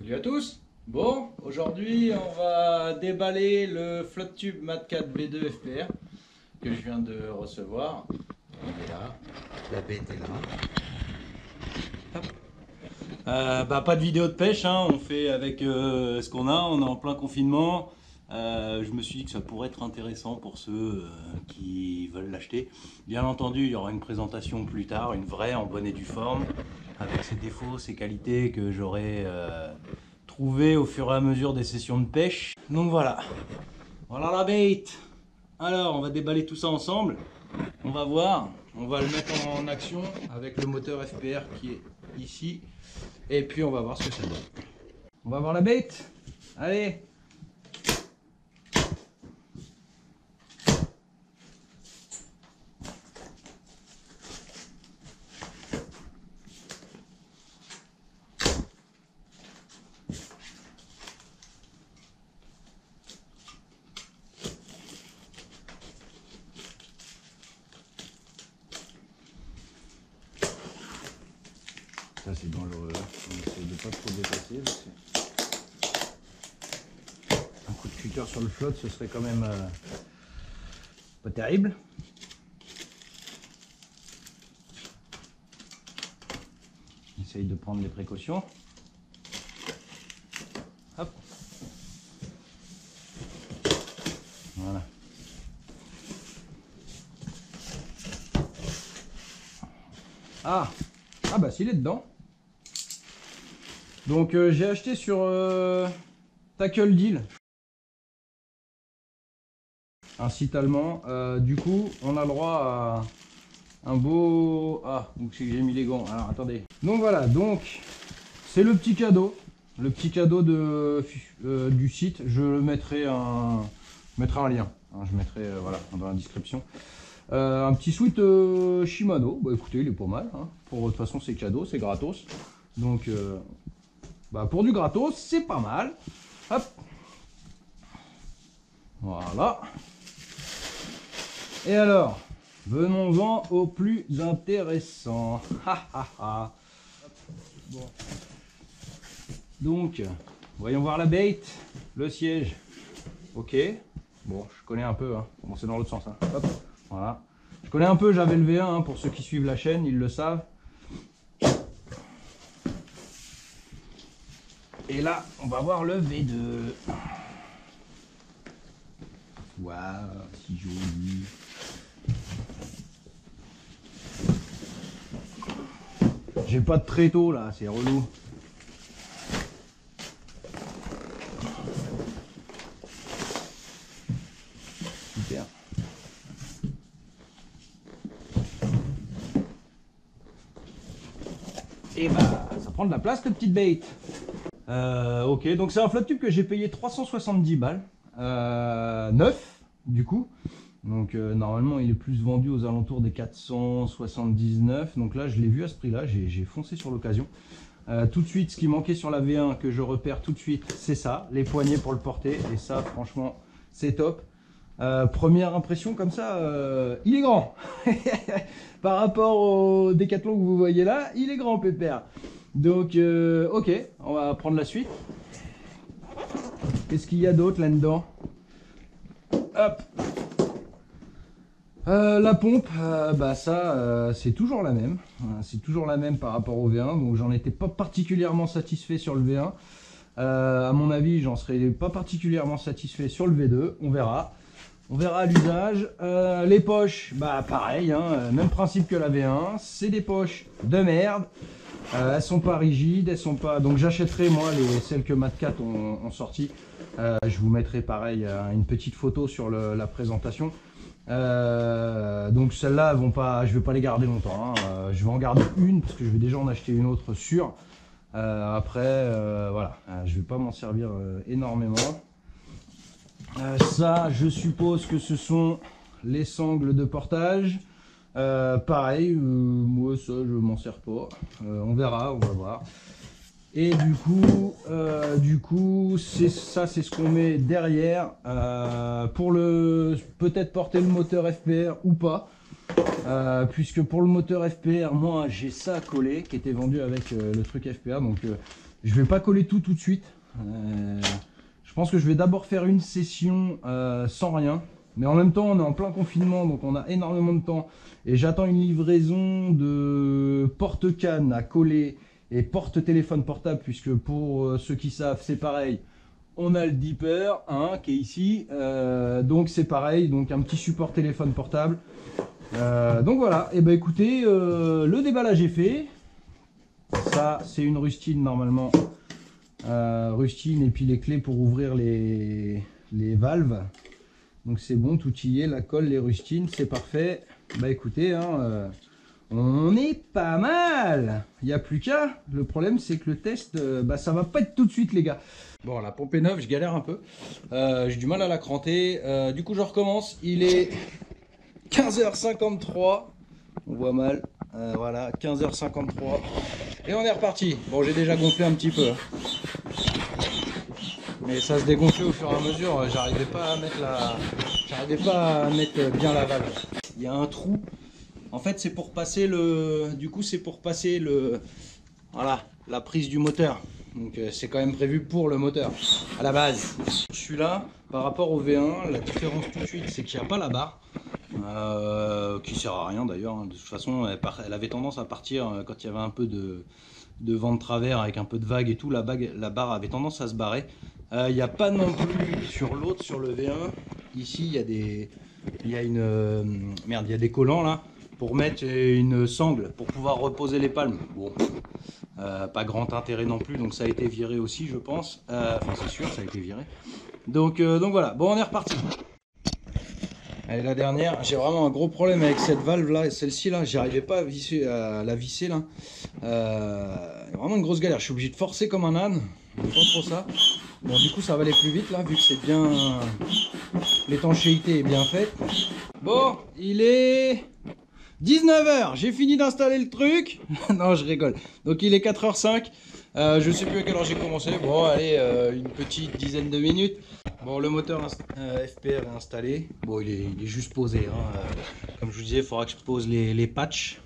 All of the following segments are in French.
Salut à tous. Bon, aujourd'hui on va déballer le FlotTube Mat 4 V2 FPR que je viens de recevoir. Il est là, la bête est là. Hop. Pas de vidéo de pêche, hein. On fait avec ce qu'on a, on est en plein confinement. Je me suis dit que ça pourrait être intéressant pour ceux qui veulent l'acheter. Bien entendu, il y aura une présentation plus tard, une vraie en bonne et due forme, avec ses défauts, ses qualités que j'aurai trouvé au fur et à mesure des sessions de pêche. Donc voilà, voilà la bait. Alors on va déballer tout ça ensemble, on va voir, on va le mettre en action avec le moteur FPR qui est ici, et puis on va voir ce que ça donne. On va voir la bait. Allez. Ça c'est dangereux, on essaie de pas trop dépasser. Un coup de cutter sur le flotte, ce serait quand même pas terrible. On essaye de prendre les précautions. Hop. Voilà. Ah bah s'il est dedans. Donc j'ai acheté sur Tackle Deal, un site allemand. Du coup on a le droit à un beau... Ah, donc c'est que j'ai mis les gants. Alors attendez. Donc voilà, donc c'est le petit cadeau. Le petit cadeau du site. Je mettrai un lien. Hein, je mettrai voilà, dans la description. Un petit sweat Shimano. Bah écoutez, il est pas mal. Hein. De toute façon c'est cadeau, c'est gratos. Donc pour du gratos, c'est pas mal. Hop. Voilà. Et alors, venons-en au plus intéressant. Bon. Donc, voyons voir la bait, le siège. Ok. Bon, je connais un peu. Hein. Bon, c'est dans l'autre sens. Hein. Hop. Voilà. Je connais un peu, j'avais le V1 hein, pour ceux qui suivent la chaîne, ils le savent. Et là, on va voir le V2. Waouh, si joli. J'ai pas de tréteau là, c'est relou. Super. Et bah, ça prend de la place, cette petite bait. Ok, donc c'est un FlotTube que j'ai payé 370 balles. Neuf, du coup. Donc normalement, il est plus vendu aux alentours des 479. Donc là, je l'ai vu à ce prix-là. J'ai foncé sur l'occasion. Tout de suite, ce qui manquait sur la V1 que je repère tout de suite, c'est ça. Les poignées pour le porter. Et ça, franchement, c'est top. Première impression comme ça, il est grand. Par rapport au Décathlon que vous voyez là, il est grand, pépère. Donc, ok, on va prendre la suite. Qu'est-ce qu'il y a d'autre là-dedans? Hop. La pompe, c'est toujours la même. C'est toujours la même par rapport au V1. Donc, j'en étais pas particulièrement satisfait sur le V1. À mon avis, j'en serais pas particulièrement satisfait sur le V2. On verra. On verra à l'usage. Les poches, pareil, hein, même principe que la V1. C'est des poches de merde. Elles sont pas rigides, elles sont pas. Donc j'achèterai moi celles que Mat 4 ont sorti. Je vous mettrai pareil une petite photo sur la présentation. Donc celles-là, vont pas. Je vais pas les garder longtemps. Hein. Je vais en garder une parce que je vais déjà en acheter une autre sûre. Après, voilà, je vais pas m'en servir énormément. Ça, je suppose que ce sont les sangles de portage. Pareil, moi ça je m'en sers pas. On verra, on va voir. Et du coup, c'est ça, c'est ce qu'on met derrière pour peut-être porter le moteur FPR ou pas. Puisque pour le moteur FPR, moi j'ai ça collé qui était vendu avec le truc FPR. Donc Je vais pas coller tout de suite. Je pense que je vais d'abord faire une session sans rien. Mais en même temps, on est en plein confinement, donc on a énormément de temps. Et j'attends une livraison de porte-canne à coller et porte-téléphone portable, puisque pour ceux qui savent, c'est pareil. On a le Deeper hein, qui est ici, donc c'est pareil, donc un petit support téléphone portable. Donc voilà, et ben écoutez, le déballage est fait. Ça, c'est une rustine normalement. Rustine et puis les clés pour ouvrir les valves. Donc c'est bon, tout y est, la colle, les rustines, c'est parfait. Bah écoutez, hein, on est pas mal. Il n'y a plus qu'à. Le problème c'est que le test, bah ça va pas être tout de suite les gars. Bon, la pompe est neuve, je galère un peu. J'ai du mal à la cranter. Du coup je recommence. Il est 15h53. On voit mal. Voilà, 15h53. Et on est reparti. Bon, j'ai déjà gonflé un petit peu. Mais ça se dégonflait au fur et à mesure, j'arrivais pas à mettre bien la valve. Il y a un trou. En fait, c'est pour passer voilà, la prise du moteur. Donc c'est quand même prévu pour le moteur à la base. Celui-là, par rapport au V1, la différence tout de suite, c'est qu'il n'y a pas la barre. Qui sert à rien d'ailleurs. De toute façon, elle avait tendance à partir quand il y avait un peu de vent de travers avec un peu de vague et tout. La barre avait tendance à se barrer. Il n'y a pas non plus sur l'autre, sur le V1. Ici, il y a des collants là pour mettre une sangle pour pouvoir reposer les palmes. Bon, pas grand intérêt non plus, donc ça a été viré aussi, je pense. Enfin, c'est sûr, ça a été viré. Donc voilà. Bon, on est reparti. Allez, la dernière, j'ai vraiment un gros problème avec cette valve là et celle-ci là, j'arrivais pas à la visser là. Vraiment une grosse galère, je suis obligé de forcer comme un âne, pas trop ça. Bon, du coup ça va aller plus vite là, vu que c'est bien, l'étanchéité est bien faite. Bon, il est 19h, j'ai fini d'installer le truc. Non, je rigole. Donc il est 4h05. Je sais plus à quelle heure j'ai commencé. Bon, allez, une petite dizaine de minutes. Bon, le moteur FPR est installé. Bon, il est juste posé. Hein. Comme je vous disais, il faudra que je pose les patchs.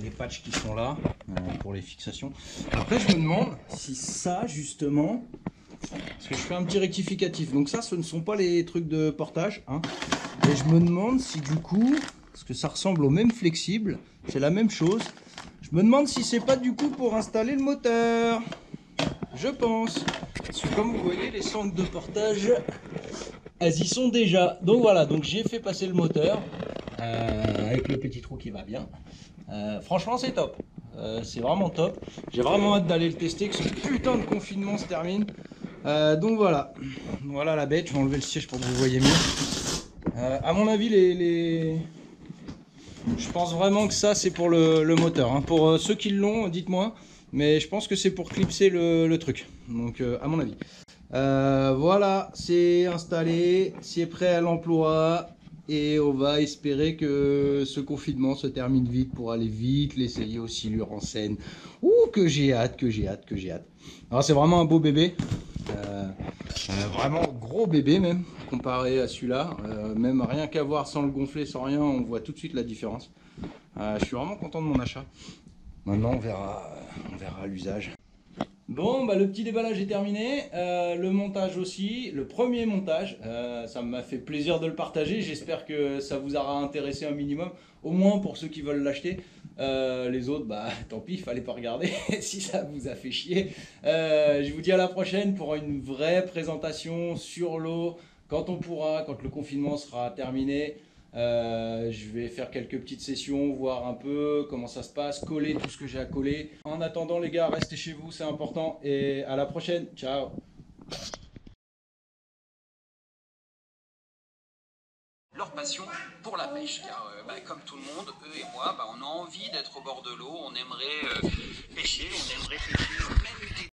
Les patchs qui sont là pour les fixations. Après, je me demande si ça, justement, parce que je fais un petit rectificatif. Donc ça, ce ne sont pas les trucs de portage. Hein. Et je me demande si du coup, parce que ça ressemble au même flexible, c'est la même chose. Je me demande si c'est pas du coup pour installer le moteur. Je pense. Parce que comme vous voyez, les sangles de portage, elles y sont déjà. Donc voilà, donc j'ai fait passer le moteur avec le petit trou qui va bien. Franchement, c'est top. C'est vraiment top. J'ai vraiment hâte d'aller le tester, que ce putain de confinement se termine. Donc voilà. Voilà la bête. Je vais enlever le siège pour que vous voyez mieux. À mon avis, je pense vraiment que ça, c'est pour le moteur. Hein. Pour ceux qui l'ont, dites-moi. Mais je pense que c'est pour clipser le truc. Donc, à mon avis. Voilà, c'est installé. C'est prêt à l'emploi. Et on va espérer que ce confinement se termine vite pour aller vite l'essayer au Silure en scène. Ouh, que j'ai hâte, que j'ai hâte, que j'ai hâte. Alors, c'est vraiment un beau bébé. Vraiment gros bébé même, comparé à celui-là. Même rien qu'à voir sans le gonfler, sans rien, on voit tout de suite la différence. Je suis vraiment content de mon achat. Maintenant, on verra l'usage. Bon, bah, le petit déballage est terminé, le montage aussi, le premier montage, ça m'a fait plaisir de le partager, j'espère que ça vous aura intéressé un minimum, au moins pour ceux qui veulent l'acheter. Les autres, bah tant pis, il fallait pas regarder si ça vous a fait chier. Je vous dis à la prochaine pour une vraie présentation sur l'eau, quand on pourra, quand le confinement sera terminé. Je vais faire quelques petites sessions, voir un peu comment ça se passe, coller tout ce que j'ai à coller. En attendant les gars, restez chez vous, c'est important, et à la prochaine, ciao. Leur passion pour la pêche, car comme tout le monde, eux et moi, on a envie d'être au bord de l'eau, on aimerait pêcher, on aimerait pêcher